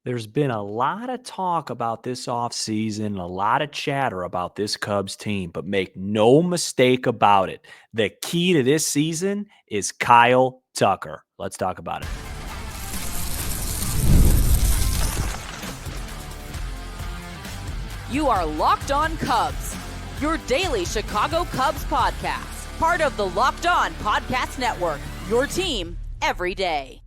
There's been a lot of talk about this offseason, a lot of chatter about this Cubs team, but make no mistake about it. The key to this season is Kyle Tucker. Let's talk about it. You are Locked On Cubs, your daily Chicago Cubs podcast, part of the Locked On Podcast Network, your team every day.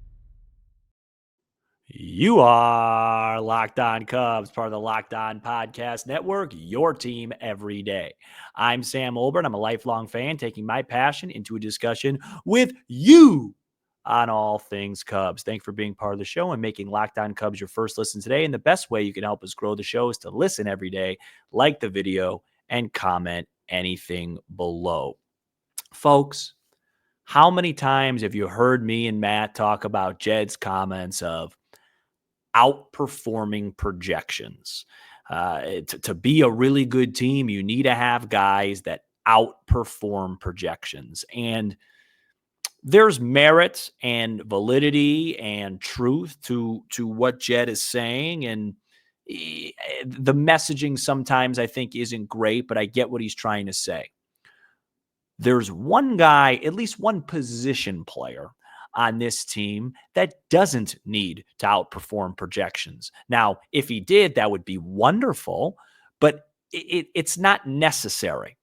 You are Locked On Cubs, part of the Locked On Podcast Network, your team every day. I'm Sam Olbert. I'm a lifelong fan, taking my passion into a discussion with you on all things Cubs. Thanks for being part of the show and making Locked On Cubs your first listen today. And the best way you can help us grow the show is to listen every day, like the video, and comment anything below. Folks, how many times have you heard me and Matt talk about Jed's comments of outperforming projections? To be a really good team, you need to have guys that outperform projections. And there's merit and validity and truth to what Jed is saying. And the messaging sometimes I think isn't great, but I get what he's trying to say. There's one guy, at least one position player on this team that doesn't need to outperform projections. Now, if he did, that would be wonderful, but it's not necessary.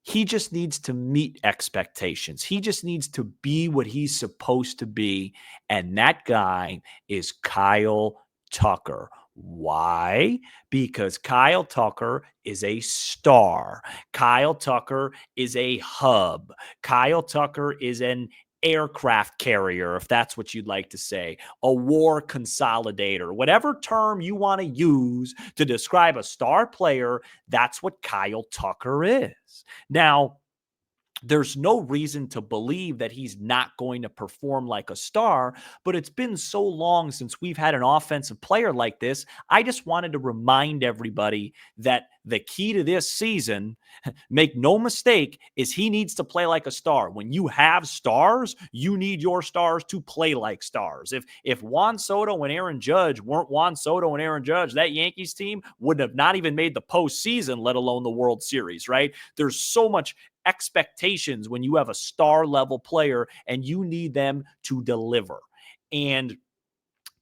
He just needs to meet expectations. He just needs to be what he's supposed to be. And that guy is Kyle Tucker. Why? Because Kyle Tucker is a star. Kyle Tucker is a hub. Kyle Tucker is an aircraft carrier, if that's what you'd like to say, a war consolidator, whatever term you want to use to describe a star player, that's what Kyle Tucker is. Now, there's no reason to believe that he's not going to perform like a star, but it's been so long since we've had an offensive player like this. I just wanted to remind everybody that the key to this season, make no mistake, is he needs to play like a star. When you have stars, you need your stars to play like stars. If Juan Soto and Aaron Judge weren't Juan Soto and Aaron Judge, that Yankees team would have not even made the postseason, let alone the World Series, right? There's so much expectations when you have a star level player and you need them to deliver. And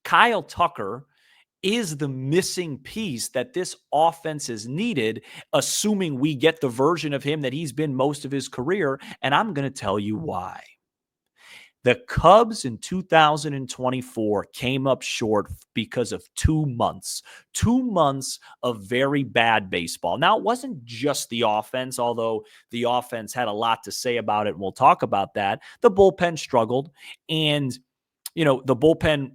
Kyle Tucker is the missing piece that this offense is needed, assuming we get the version of him that he's been most of his career. And I'm going to tell you why. The Cubs in 2024 came up short because of 2 months of very bad baseball. Now, it wasn't just the offense, although the offense had a lot to say about it, and we'll talk about that. The bullpen struggled, and, the bullpen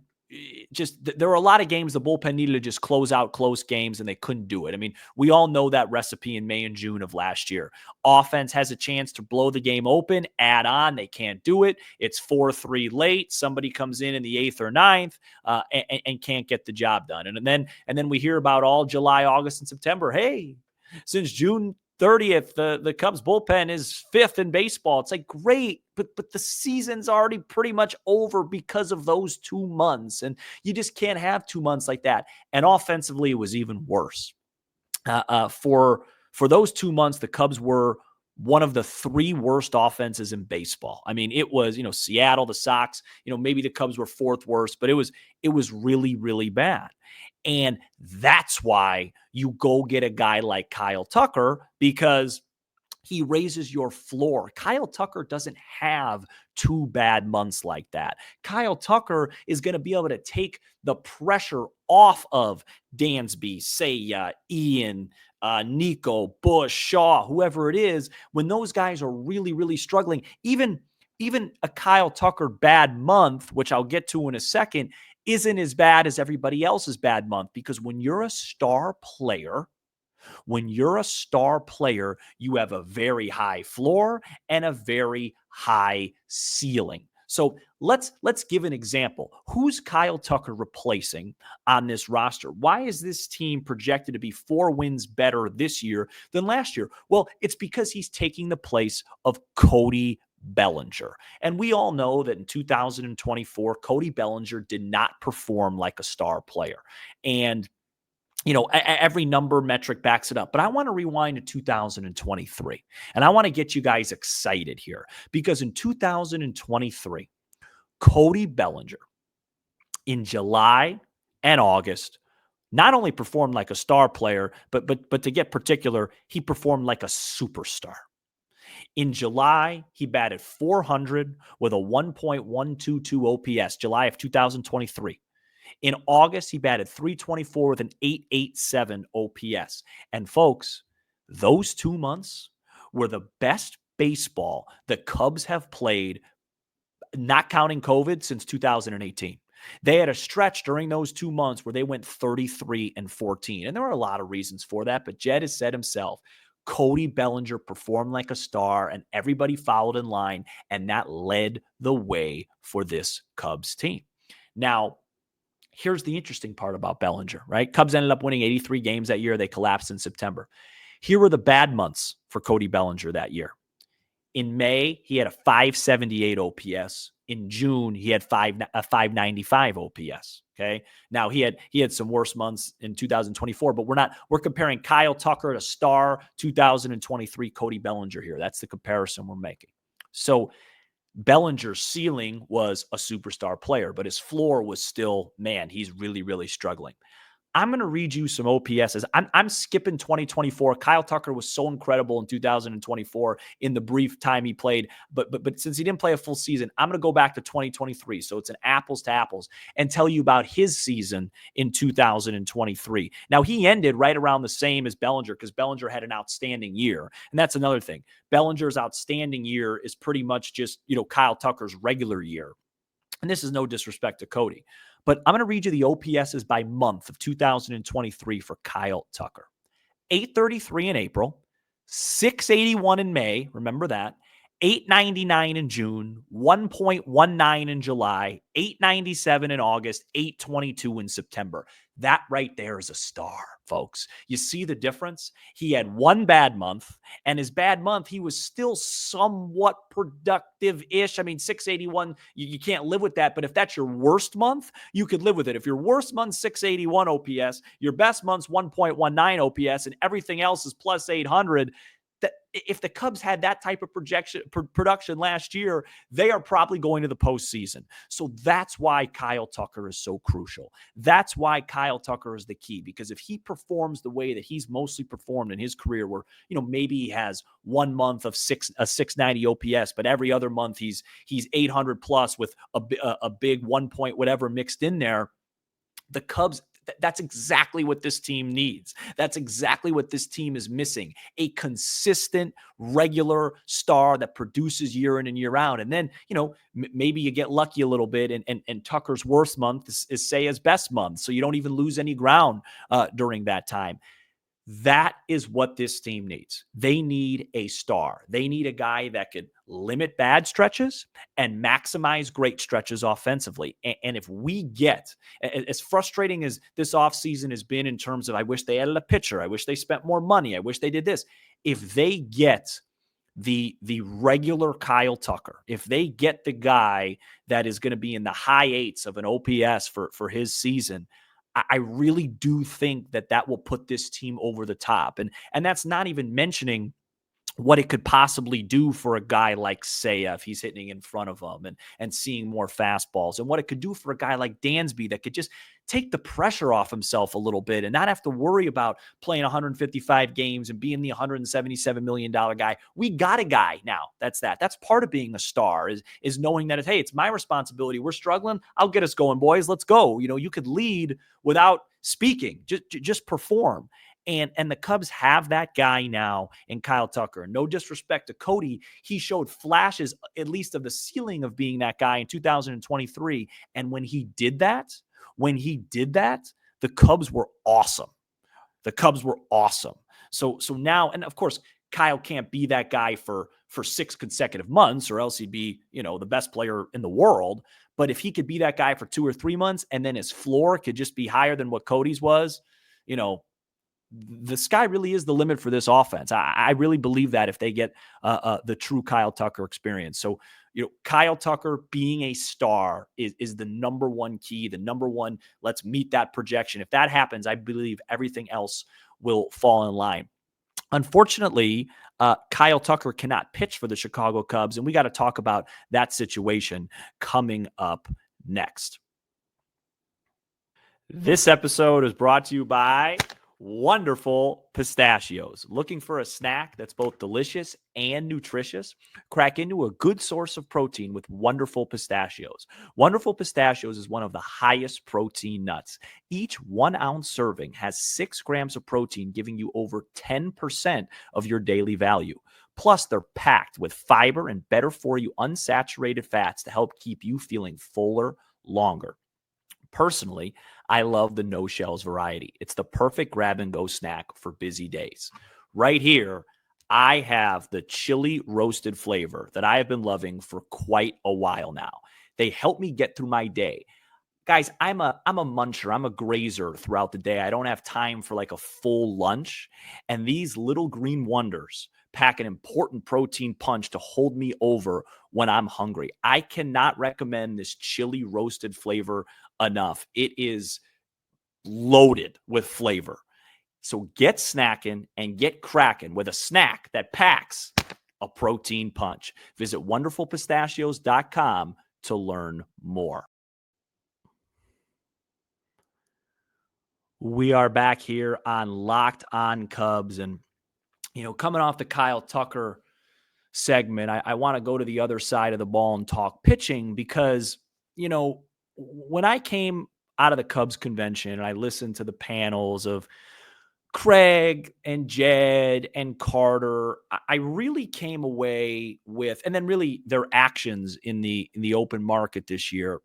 there were a lot of games the bullpen needed to just close out close games, and they couldn't do it. I mean, we all know that recipe in May and June of last year. Offense has a chance to blow the game open, add on. They can't do it. It's 4-3 late. Somebody comes in the 8th or 9th and can't get the job done. And then we hear about all July, August, and September. Hey, since June 30th, the Cubs bullpen is 5th in baseball. It's like, great, but the season's already pretty much over because of those 2 months. And you just can't have 2 months like that. And offensively, it was even worse. For those 2 months, the Cubs were one of the 3 worst offenses in baseball. I mean, it was, Seattle, the Sox, maybe the Cubs were 4th worst, but it was really, really bad. And that's why you go get a guy like Kyle Tucker, because he raises your floor. Kyle Tucker doesn't have 2 bad months like that. Kyle Tucker is going to be able to take the pressure off of Dansby, Seiya, Ian, Nico, Bush, Shaw, whoever it is, when those guys are really, really struggling. Even a Kyle Tucker bad month, which I'll get to in a second, isn't as bad as everybody else's bad month, because when you're a star player, you have a very high floor and a very high ceiling. So let's give an example. Who's Kyle Tucker replacing on this roster? Why is this team projected to be 4 wins better this year than last year? Well, it's because he's taking the place of Cody Bellinger. And we all know that in 2024, Cody Bellinger did not perform like a star player. And every number metric backs it up. But I want to rewind to 2023. And I want to get you guys excited here because in 2023, Cody Bellinger in July and August not only performed like a star player, but to get particular, he performed like a superstar. In July, he batted 400 with a 1.122 OPS, July of 2023. In August, he batted 324 with an 887 OPS. And folks, those 2 months were the best baseball the Cubs have played, not counting COVID, since 2018. They had a stretch during those 2 months where they went 33-14. And there were a lot of reasons for that, but Jed has said himself, Cody Bellinger performed like a star and everybody followed in line, and that led the way for this Cubs team. Now, here's the interesting part about Bellinger, right? Cubs ended up winning 83 games that year. They collapsed in September. Here were the bad months for Cody Bellinger that year. In May, he had a 578 OPS. In June, he had a 595 OPS. Okay. Now he had some worse months in 2024, but we're comparing Kyle Tucker to star 2023 Cody Bellinger here. That's the comparison we're making. So Bellinger's ceiling was a superstar player, but his floor was still, man, he's really, really struggling. I'm going to read you some OPSs. I'm skipping 2024. Kyle Tucker was so incredible in 2024 in the brief time he played. But since he didn't play a full season, I'm going to go back to 2023. So it's an apples to apples and tell you about his season in 2023. Now, he ended right around the same as Bellinger because Bellinger had an outstanding year. And that's another thing. Bellinger's outstanding year is pretty much just, Kyle Tucker's regular year. And this is no disrespect to Cody. But I'm going to read you the OPSs by month of 2023 for Kyle Tucker. 833 in April, 681 in May, remember that, 899 in June, 1.19 in July, 897 in August, 822 in September. That right there is a star, folks. You see the difference? He had one bad month, and his bad month, he was still somewhat productive-ish. I mean, 681, you can't live with that, but if that's your worst month, you could live with it. If your worst month's 681 OPS, your best month's 1.19 OPS, and everything else is plus 800, that if the Cubs had that type of production last year, they are probably going to the postseason. So that's why Kyle Tucker is so crucial. That's why Kyle Tucker is the key, because if he performs the way that he's mostly performed in his career, where, maybe he has 1 month of a 690 OPS, but every other month he's 800 plus with a big 1 point whatever mixed in there, the Cubs, that's exactly what this team needs. That's exactly what this team is missing. A consistent, regular star that produces year in and year out. And then, maybe you get lucky a little bit and Tucker's worst month is say his best month. So you don't even lose any ground during that time. That is what this team needs. They need a star. They need a guy that could limit bad stretches and maximize great stretches offensively. And if we get, as frustrating as this offseason has been in terms of, I wish they added a pitcher, I wish they spent more money, I wish they did this. If they get the regular Kyle Tucker, if they get the guy that is going to be in the high eights of an OPS for his season, I really do think that will put this team over the top. And that's not even mentioning what it could possibly do for a guy like Seiya if he's hitting in front of him and seeing more fastballs, and what it could do for a guy like Dansby that could just take the pressure off himself a little bit and not have to worry about playing 155 games and being the $177 million guy. We got a guy now. That's part of being a star is knowing that hey, it's my responsibility. We're struggling. I'll get us going, boys. Let's go. You could lead without speaking, just perform. And the Cubs have that guy now in Kyle Tucker. No disrespect to Cody. He showed flashes, at least of the ceiling of being that guy in 2023. And when he did that, the Cubs were awesome. So now, and of course, Kyle can't be that guy for 6 consecutive months, or else he'd be, the best player in the world. But if he could be that guy for 2 or 3 months, and then his floor could just be higher than what Cody's was, the sky really is the limit for this offense. I really believe that if they get the true Kyle Tucker experience. So, Kyle Tucker being a star is the number one key, the number one, let's meet that projection. If that happens, I believe everything else will fall in line. Unfortunately, Kyle Tucker cannot pitch for the Chicago Cubs, and we got to talk about that situation coming up next. This episode is brought to you by Wonderful Pistachios. Looking for a snack that's both delicious and nutritious? Crack into a good source of protein with Wonderful Pistachios. Wonderful Pistachios is one of the highest protein nuts. Each 1 ounce serving has 6 grams of protein, giving you over 10% of your daily value. Plus, they're packed with fiber and better for you unsaturated fats to help keep you feeling fuller longer. Personally, I love the no shells variety. It's the perfect grab and go snack for busy days. Right here, I have the chili roasted flavor that I have been loving for quite a while now. They help me get through my day. Guys, I'm a muncher. I'm a grazer throughout the day. I don't have time for like a full lunch. And these little green wonders pack an important protein punch to hold me over when I'm hungry. I cannot recommend this chili roasted flavor enough. It is loaded with flavor. So get snacking and get cracking with a snack that packs a protein punch. Visit wonderfulpistachios.com to learn more. We are back here on Locked On Cubs, and coming off the Kyle Tucker segment, I want to go to the other side of the ball and talk pitching because, when I came out of the Cubs convention and I listened to the panels of Craig and Jed and Carter, I really came away with, and then really their actions in the open market this year,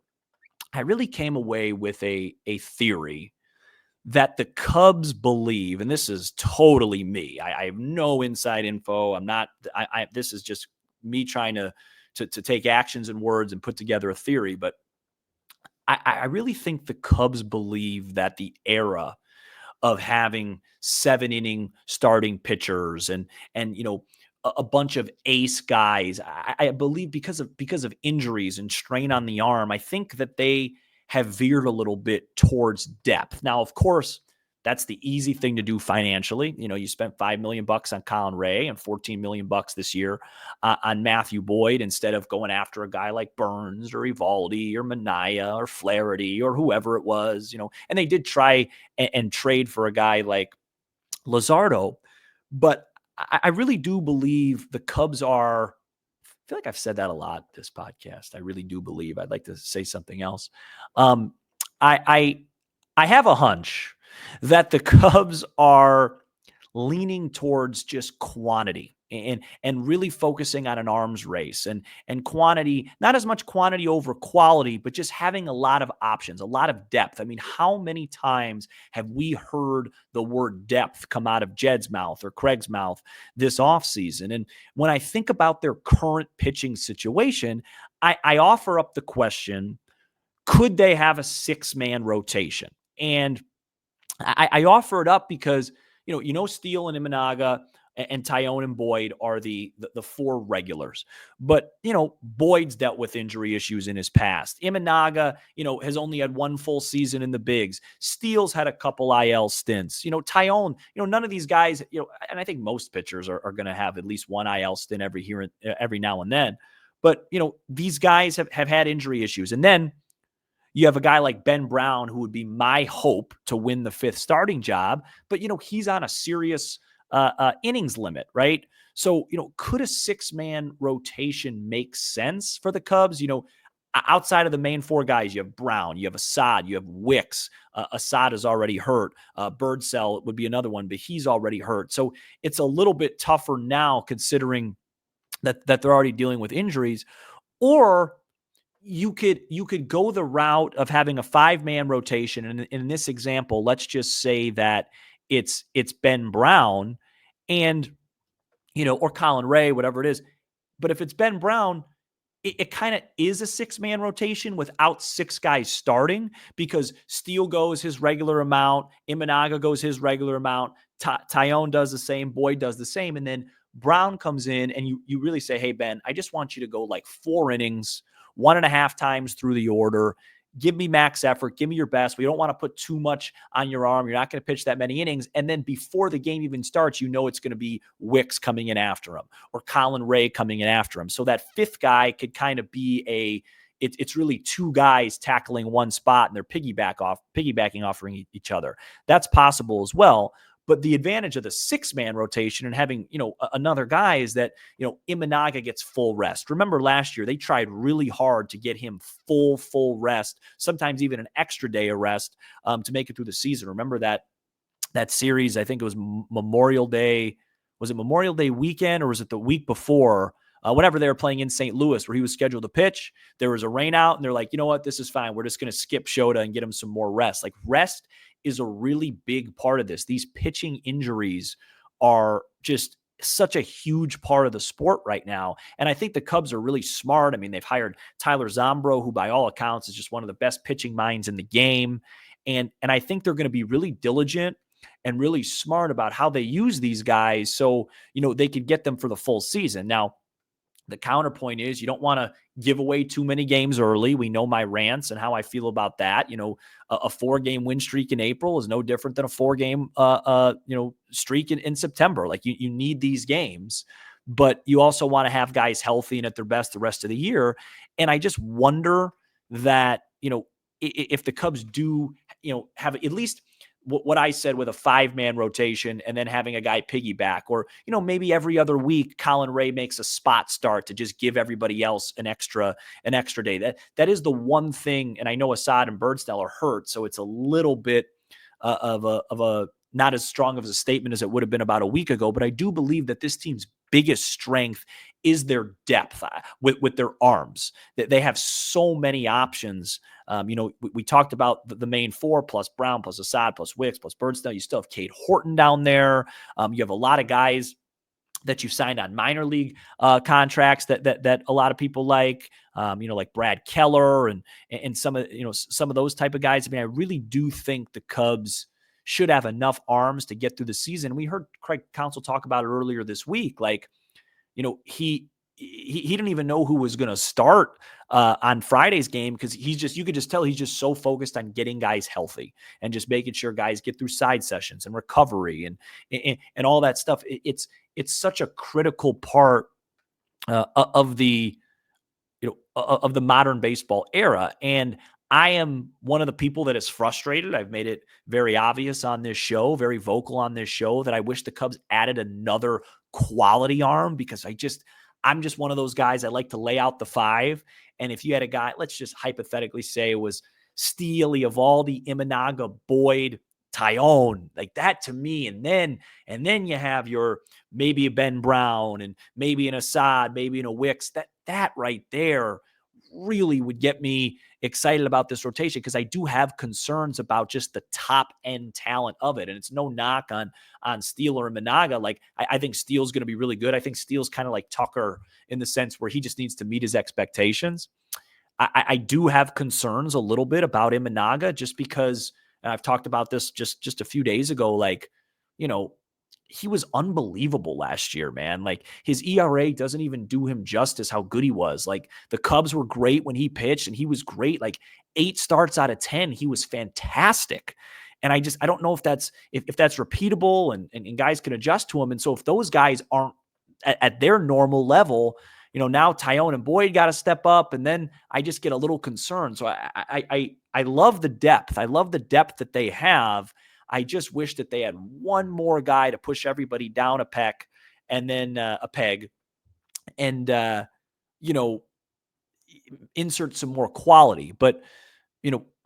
I really came away with a theory that the Cubs believe, and this is totally me. I have no inside info. This is just me trying to take actions and words and put together a theory. But I really think the Cubs believe that the era of having 7-inning starting pitchers and a bunch of ace guys, I believe because of injuries and strain on the arm, I think that they have veered a little bit towards depth. Now, of course, that's the easy thing to do financially. You spent $5 million on Colin Ray and $14 million this year on Matthew Boyd instead of going after a guy like Burns or Evaldi or Manaea or Flaherty or whoever it was, and they did try and trade for a guy like Luzardo. But I really do believe the Cubs are, I feel like I've said that a lot this podcast. I really do believe. I'd like to say something else. I have a hunch that the Cubs are leaning towards just quantity and really focusing on an arms race and quantity, not as much quantity over quality, but just having a lot of options, a lot of depth. I mean, how many times have we heard the word depth come out of Jed's mouth or Craig's mouth this offseason? And when I think about their current pitching situation, I offer up the question, could they have a 6-man rotation? And I offer it up because, Steele and Imanaga and Tyone and Boyd are the 4 regulars. But, Boyd's dealt with injury issues in his past. Imanaga, has only had 1 full season in the bigs. Steele's had a couple IL stints. Tyone, none of these guys, and I think most pitchers are going to have at least 1 IL stint every now and then. But, these guys have had injury issues. And then you have a guy like Ben Brown, who would be my hope to win the 5th starting job, but, he's on a serious innings limit, right? So, could a 6-man rotation make sense for the Cubs? Outside of the main 4 guys, you have Brown, you have Assad, you have Wicks. Assad is already hurt. Birdsell would be another one, but he's already hurt. So it's a little bit tougher now considering that they're already dealing with injuries. Or you could go the route of having a 5-man rotation. And in this example, let's just say that it's Ben Brown and, or Colin Ray, whatever it is. But if it's Ben Brown, it kind of is a 6-man rotation without 6 guys starting, because Steele goes his regular amount, Imanaga goes his regular amount, Tyone does the same, Boyd does the same, and then Brown comes in, and you really say, hey, Ben, I just want you to go like 4 innings, 1.5 times through the order. Give me max effort. Give me your best. We don't want to put too much on your arm. You're not going to pitch that many innings. And then before the game even starts, you know it's going to be Wicks coming in after him or Colin Ray coming in after him. So that 5th guy could kind of be it's really 2 guys tackling one spot, and they're piggybacking off each other. That's possible as well. But the advantage of the 6-man rotation and having, another guy is that, Imanaga gets full rest. Remember last year, they tried really hard to get him full rest, sometimes even an extra day of rest to make it through the season. Remember that series, I think it was Memorial Day. Was it Memorial Day weekend, or was it the week before? Whenever they were playing in St. Louis, where he was scheduled to pitch, there was a rain out, and they're like, you know what, this is fine. We're just going to skip Shota and get him some more rest. Like, rest is a really big part of this. These pitching injuries are just such a huge part of the sport right now. And I think the Cubs are really smart. I mean, they've hired Tyler Zombro, who by all accounts is just one of the best pitching minds in the game. And I think they're going to be really diligent and really smart about how they use these guys so, they could get them for the full season. Now, the counterpoint is you don't want to give away too many games early. We know my rants and how I feel about that. A 4-game win streak in April is no different than a 4-game, streak in September. Like you need these games, but you also want to have guys healthy and at their best the rest of the year. And I just wonder that, if the Cubs do, have at least what I said with a 5-man rotation and then having a guy piggyback, or, maybe every other week, Colin Ray makes a spot start to just give everybody else an extra day. That is the one thing. And I know Assad and Birdsdale are hurt, so it's a little bit of a not as strong of a statement as it would have been about a week ago. But I do believe that this team's biggest strength is their depth with their arms. That they have so many options. We talked about the main 4 plus Brown plus Assad plus Wicks plus Birdsdale. You still have Cade Horton down there. You have a lot of guys that you've signed on minor league contracts that a lot of people like, like Brad Keller and some of those type of guys. I mean, I really do think the Cubs should have enough arms to get through the season. We heard Craig Counsell talk about it earlier this week. Like, he didn't even know who was going to start on Friday's game, because you could just tell he's just so focused on getting guys healthy and just making sure guys get through side sessions and recovery and all that stuff. It's such a critical part of the modern baseball era. And I am one of the people that is frustrated. I've made it very obvious on this show, very vocal on this show, that I wish the Cubs added another quality arm, because I'm just one of those guys. I like to lay out the 5. And if you had a guy, let's just hypothetically say it was Steele, Eovaldi, Imanaga, Boyd, Tyone, like that to me. And then you have your maybe a Ben Brown and maybe an Assad, maybe an a Wicks. That right there really would get me excited about this rotation, because I do have concerns about just the top end talent of it. And it's no knock on Steele or Imanaga. Like I think Steele's going to be really good. I think Steele's kind of like Tucker in the sense where he just needs to meet his expectations. I do have concerns a little bit about Imanaga, just because, and I've talked about this just a few days ago, like, he was unbelievable last year, man. Like his ERA doesn't even do him justice how good he was. Like the Cubs were great when he pitched, and he was great. Like 8 starts out of 10, he was fantastic. And I don't know if that's repeatable and guys can adjust to him. And so if those guys aren't at their normal level, now Tyone and Boyd got to step up, and then I just get a little concerned. So I love the depth. I love the depth that they have. I just wish that they had one more guy to push everybody down a peg, and then insert some more quality. But,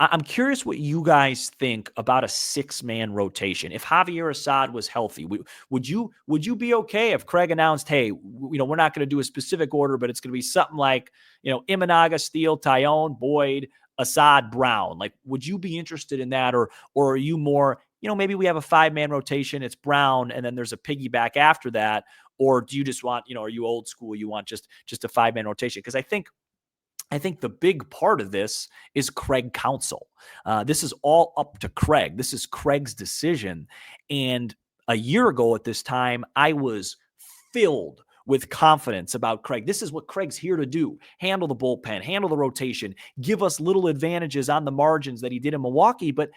I'm curious what you guys think about a 6-man rotation. If Javier Assad was healthy, would you be okay if Craig announced, hey, we're not going to do a specific order, but it's going to be something like, Imanaga, Steele, Tyone, Boyd, Assad, Brown? Like, would you be interested in that? Or are you more, maybe we have a 5-man rotation, it's Brown, and then there's a piggyback after that? Or do you just want, are you old school? You want just a 5-man rotation? Because I think I think the big part of this is Craig Counsell. This is all up to Craig. This is Craig's decision. And a year ago at this time, I was filled with confidence about Craig. This is what Craig's here to do. Handle the bullpen, handle the rotation, give us little advantages on the margins that he did in Milwaukee. But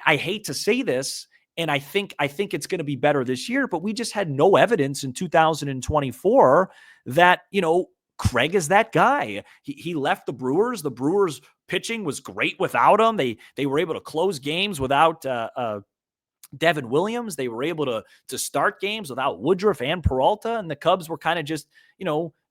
I hate to say this, and I think it's going to be better this year, but we just had no evidence in 2024 that, Craig is that guy. He left the Brewers. The Brewers pitching was great without him. They were able to close games without Devin Williams. They were able to start games without Woodruff and Peralta, and the Cubs were kind of just,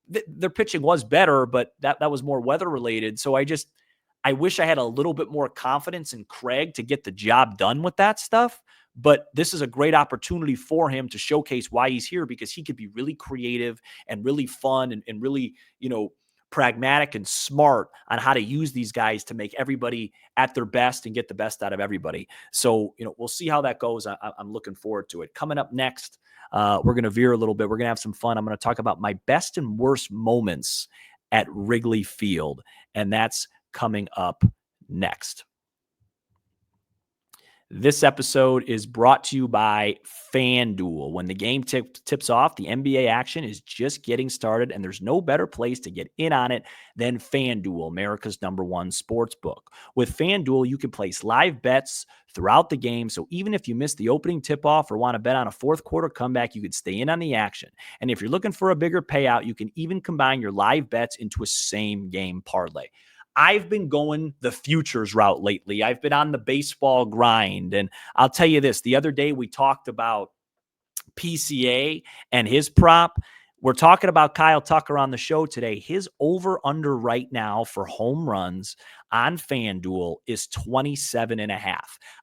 their pitching was better, but that was more weather related. So I wish I had a little bit more confidence in Craig to get the job done with that stuff. But this is a great opportunity for him to showcase why he's here, because he could be really creative and really fun and really, pragmatic and smart on how to use these guys to make everybody at their best and get the best out of everybody. So, we'll see how that goes. I'm looking forward to it. Coming up next, we're going to veer a little bit. We're going to have some fun. I'm going to talk about my best and worst moments at Wrigley Field, and that's coming up next. This episode is brought to you by FanDuel. When the game tips off, the NBA action is just getting started, and there's no better place to get in on it than FanDuel, America's #1 sportsbook. With FanDuel, you can place live bets throughout the game, so even if you miss the opening tip-off or want to bet on a fourth quarter comeback, you can stay in on the action. And if you're looking for a bigger payout, you can even combine your live bets into a same-game parlay. I've been going the futures route lately. I've been on the baseball grind. And I'll tell you this, the other day we talked about PCA and his prop. We're talking about Kyle Tucker on the show today. His over-under right now for home runs on FanDuel is 27.5.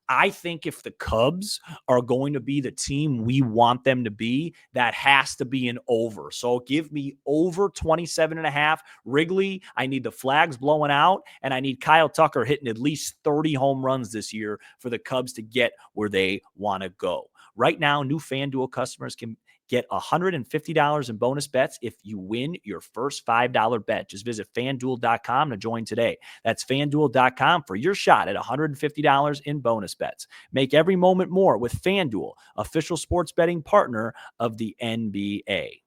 I think if the Cubs are going to be the team we want them to be, that has to be an over. So give me over 27.5. Wrigley, I need the flags blowing out, and I need Kyle Tucker hitting at least 30 home runs this year for the Cubs to get where they want to go. Right now, new FanDuel customers can get $150 in bonus bets if you win your first $5 bet. Just visit FanDuel.com to join today. That's FanDuel.com for your shot at $150 in bonus bets. Make every moment more with FanDuel, official sports betting partner of the NBA.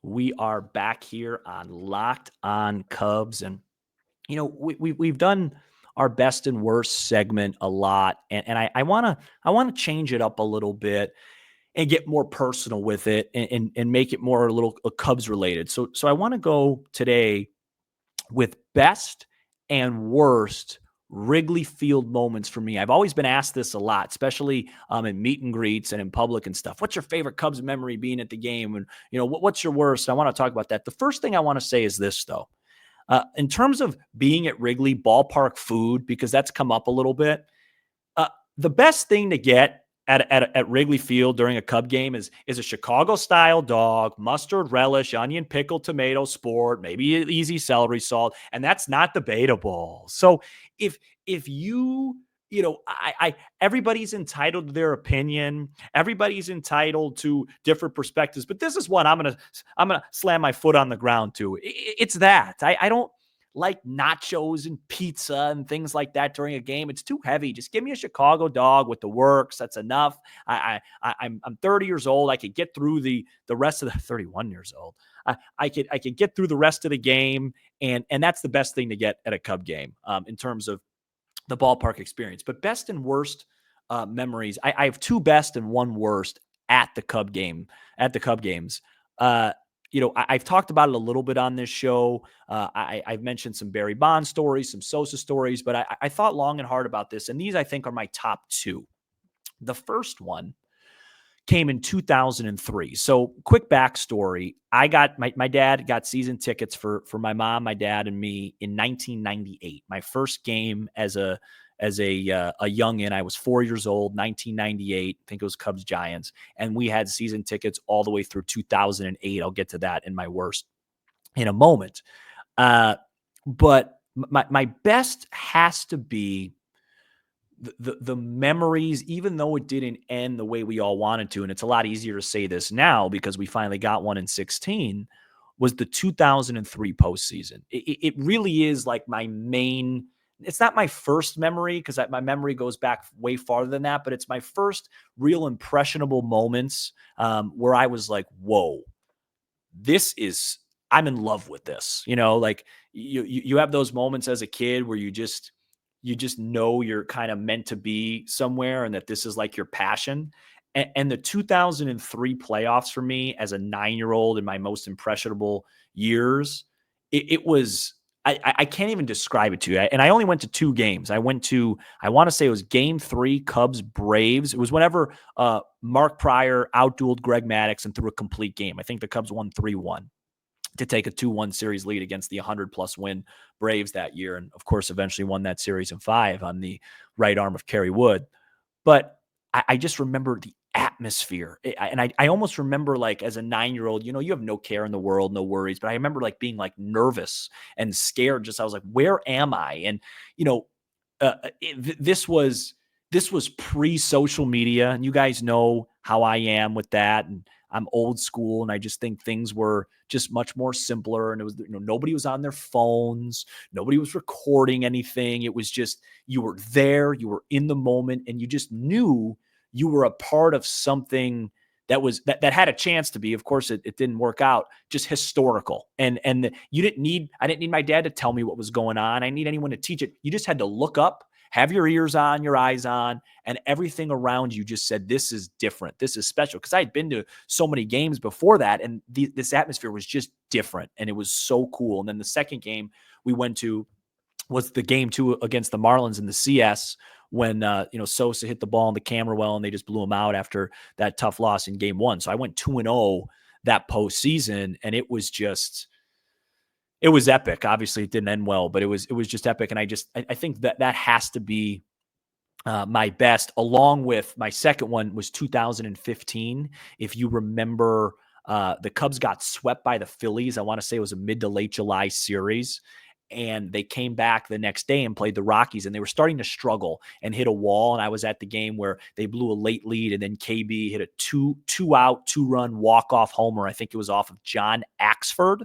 We are back here on Locked On Cubs, and we've done our best and worst segment a lot. And I want to change it up a little bit and get more personal with it and make it more a little Cubs related. So I want to go today with best and worst Wrigley Field moments for me. I've always been asked this a lot, especially in meet and greets and in public and stuff. What's your favorite Cubs memory being at the game? And, what's your worst? I want to talk about that. The first thing I want to say is this, though. In terms of being at Wrigley, ballpark food, because that's come up a little bit, the best thing to get at Wrigley Field during a Cub game is a Chicago-style dog, mustard, relish, onion, pickle, tomato, sport, maybe easy celery salt, and that's not debatable. So if you everybody's entitled to their opinion. Everybody's entitled to different perspectives. But this is one I'm gonna slam my foot on the ground to. It's that I don't like nachos and pizza and things like that during a game. It's too heavy. Just give me a Chicago dog with the works. That's enough. I'm 30 years old. I could get through the rest of the 31 years old. I could get through the rest of the game, and that's the best thing to get at a Cub game in terms of the ballpark experience. But best and worst memories. I have two best and one worst at the Cub games. I've talked about it a little bit on this show. I've mentioned some Barry Bonds stories, some Sosa stories, but I thought long and hard about this. And these, I think, are my top two. The first one came in 2003. So quick backstory. I got my dad got season tickets for my mom, my dad, and me in 1998. My first game as a youngin'. I was 4 years old, 1998. I think it was Cubs Giants. And we had season tickets all the way through 2008. I'll get to that in my worst in a moment. But my best has to be the memories, even though it didn't end the way we all wanted to. And it's a lot easier to say this now because we finally got one in 16. was the 2003 postseason. It really is like my main. It's not my first memory because my memory goes back way farther than that, but it's my first real impressionable moments where I was like, whoa, I'm in love with this. Like you have those moments as a kid where you just know you're kind of meant to be somewhere and that this is like your passion. And the 2003 playoffs for me as a 9-year-old in my most impressionable years, it was, I can't even describe it to you. And I only went to 2 games. I want to say it was game 3, Cubs Braves. It was whenever Mark Pryor outdueled Greg Maddux and threw a complete game. I think the Cubs won 3-1 to take a 2-1 series lead against the 100-plus win Braves that year. And of course, eventually won that series in 5 on the right arm of Kerry Wood. But I just remember the atmosphere. And I almost remember, like, as a 9-year-old, you have no care in the world, no worries. But I remember like being like nervous and scared. I was like, where am I? And, this was pre-social media. And you guys know how I am with that. And I'm old school, and I just think things were just much more simpler. And it was, nobody was on their phones. Nobody was recording anything. It was just, you were there, you were in the moment, and you just knew you were a part of something that had a chance to be. Of course, it didn't work out, just historical. And I didn't need my dad to tell me what was going on. I didn't need anyone to teach it. You just had to look up, have your ears on, your eyes on, and everything around you just said, this is different. This is special. Because I had been to so many games before that, and this atmosphere was just different, and it was so cool. And then the second game we went to was the game 2 against the Marlins in the CS when, Sosa hit the ball in the camera well, and they just blew him out after that tough loss in game 1. So I went 2-0 that postseason, and it was epic. Obviously it didn't end well, but it was just epic. And I think that has to be my best, along with my second one was 2015. If you remember, the Cubs got swept by the Phillies. I want to say it was a mid to late July series. And they came back the next day and played the Rockies, and they were starting to struggle and hit a wall. And I was at the game where they blew a late lead, and then KB hit a two-out, 2-run walk-off homer. I think it was off of John Axford.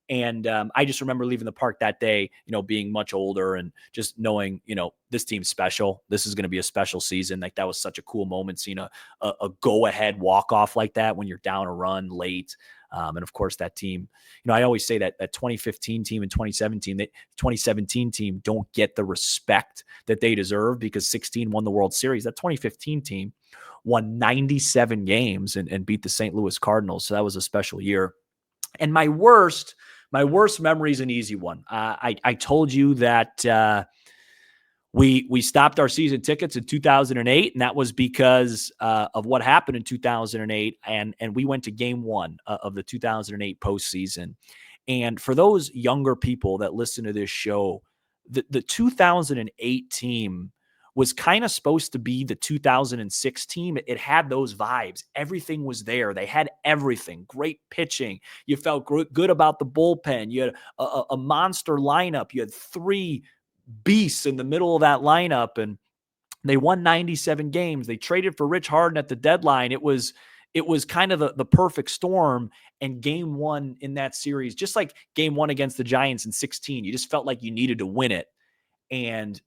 And I just remember leaving the park that day, being much older and just knowing, this team's special. This is going to be a special season. Like, that was such a cool moment, seeing a go-ahead walk-off like that when you're down a run late. And of course, that team, I always say that 2015 team and 2017 team don't get the respect that they deserve because 16 won the World Series. That 2015 team won 97 games and beat the St. Louis Cardinals. So that was a special year. And my worst memory is an easy one. I told you that we stopped our season tickets in 2008, and that was because of what happened in 2008. And we went to game 1 of the 2008 postseason. And for those younger people that listen to this show, the 2008 team was kind of supposed to be the 2006 team. It had those vibes. Everything was there. They had everything. Great pitching. You felt good about the bullpen. You had a monster lineup. You had 3 beasts in the middle of that lineup, and they won 97 games. They traded for Rich Harden at the deadline. It was kind of the perfect storm. And game 1 in that series, just like game 1 against the Giants in 16, you just felt like you needed to win it. And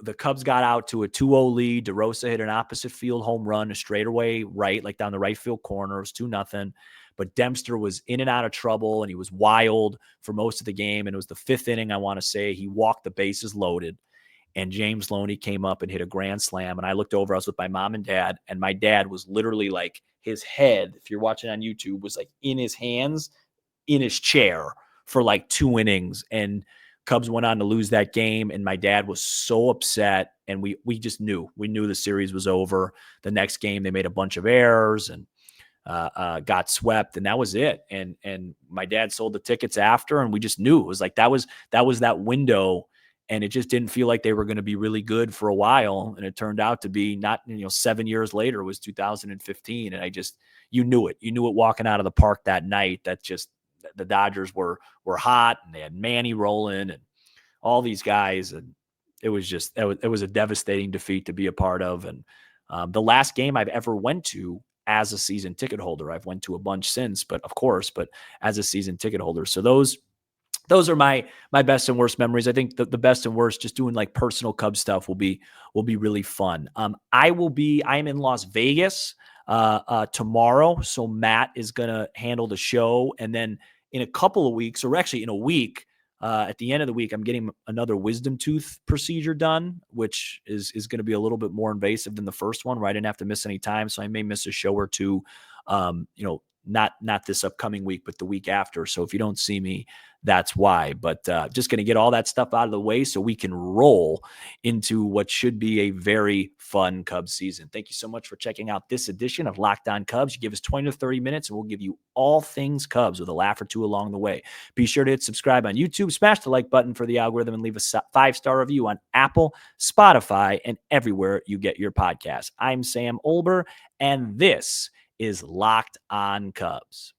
the Cubs got out to a 2-0 lead. DeRosa hit an opposite field home run, a straightaway right, like down the right field corner. It was 2-0. But Dempster was in and out of trouble, and he was wild for most of the game. And it was the 5th inning, I want to say. He walked the bases loaded, and James Loney came up and hit a grand slam. And I looked over. I was with my mom and dad, and my dad was literally like, his head, if you're watching on YouTube, was like in his hands, in his chair for like 2 innings. And Cubs went on to lose that game, and my dad was so upset, and we just knew. We knew the series was over. The next game, they made a bunch of errors and got swept, and that was it. And my dad sold the tickets after, and we just knew it was like that was that window, and it just didn't feel like they were going to be really good for a while. And it turned out to be not. 7 years later, it was 2015, and you knew it. You knew it walking out of the park that night. That just the Dodgers were hot, and they had Manny rolling and all these guys, and it was a devastating defeat to be a part of. And the last game I've ever went to as a season ticket holder. I've went to a bunch since, but as a season ticket holder. So those are my best and worst memories. I think the best and worst, just doing like personal Cubs stuff will be really fun. I am in Las Vegas tomorrow. So Matt is going to handle the show. And then in a couple of weeks, or actually in a week, at the end of the week, I'm getting another wisdom tooth procedure done, which is going to be a little bit more invasive than the first one, where I didn't have to miss any time. So I may miss a show or two, not this upcoming week, but the week after. So if you don't see me, that's why. But just going to get all that stuff out of the way so we can roll into what should be a very fun Cubs season. Thank you so much for checking out this edition of Locked On Cubs. You give us 20 to 30 minutes and we'll give you all things Cubs with a laugh or two along the way. Be sure to hit subscribe on YouTube, smash the like button for the algorithm, and leave a 5-star review on Apple, Spotify, and everywhere you get your podcasts. I'm Sam Olber, and this is Locked On Cubs.